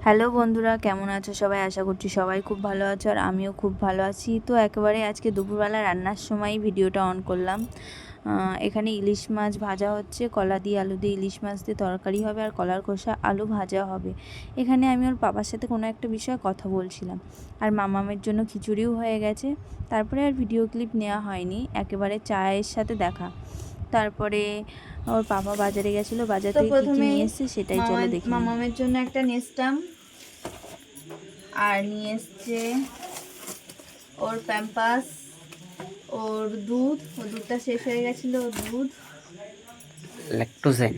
Hello বন্ধুরা, কেমন আছো সবাই? আশা করছি সবাই খুব ভালো আছো আর আমিও খুব ভালো আছি। তো একেবারে আজকে দুপুরবেলা রান্নার সময় ভিডিওটা অন করলাম। এখানে ইলিশ মাছ ভাজা হচ্ছে, কলা দিয়ে আলু দিয়ে ইলিশ মাছ দিয়ে তরকারি হবে আর কলার খোসা আলু ভাজা হবে। এখানে আমি ওর বাবার সাথে কোনো একটা বিষয়ে কথা বলছিলাম আর মামামের জন্য খিচুড়িও হয়ে গেছে। তারপরে আর ভিডিও ক্লিপ নেওয়া হয়নি, একেবারে চায়ের সাথে দেখা। তারপরে ওর পাপা বাজারে গেছিলো, বাজার থেকে কী কী নিয়ে এসছে সেটাই চলো দেখি। মামামের জন্য একটা নেস্টাম আর নিয়ে এসছে ওর প্যাম্পাস, ওর দুধটা শেষ হয়ে গেছিলো, ওর দুধ, ল্যাকটোজেন।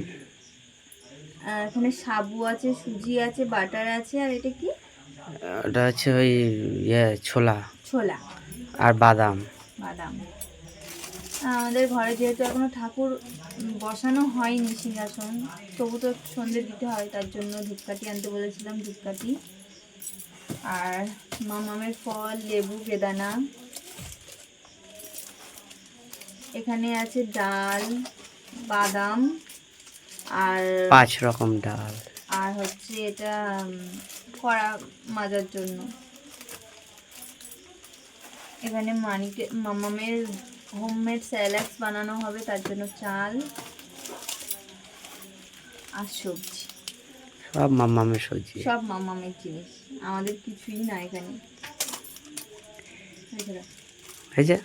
আর এখানে সাবু আছে, সুজি আছে, বাটার আছে, আর এটা কি? ওটা হচ্ছে ওই ছোলা ছোলা আর বাদাম। বাদাম। আমাদের ঘরে যেহেতু এখনো ঠাকুর বসানো হয়নি সিংহাসন, তবু তো সন্ধে দিতে হয়, তার জন্য ধূপকাঠি আনতে বলেছিলাম, ধূপকাঠি। আর মামামের ফল, লেবু, বেদানা। এখানে আছে ডাল, বাদাম, আর 5 রকম ডাল। আর হচ্ছে এটা কড়া মাজার জন্য। এখানে মামামের হোমমেড স্যালাডস বানানো হবে, তার জন্য চাল আর সবজি। সব মামামের সবজি। সব মামামের জিনিস, আমাদের কিছুই না এখানে। এই যে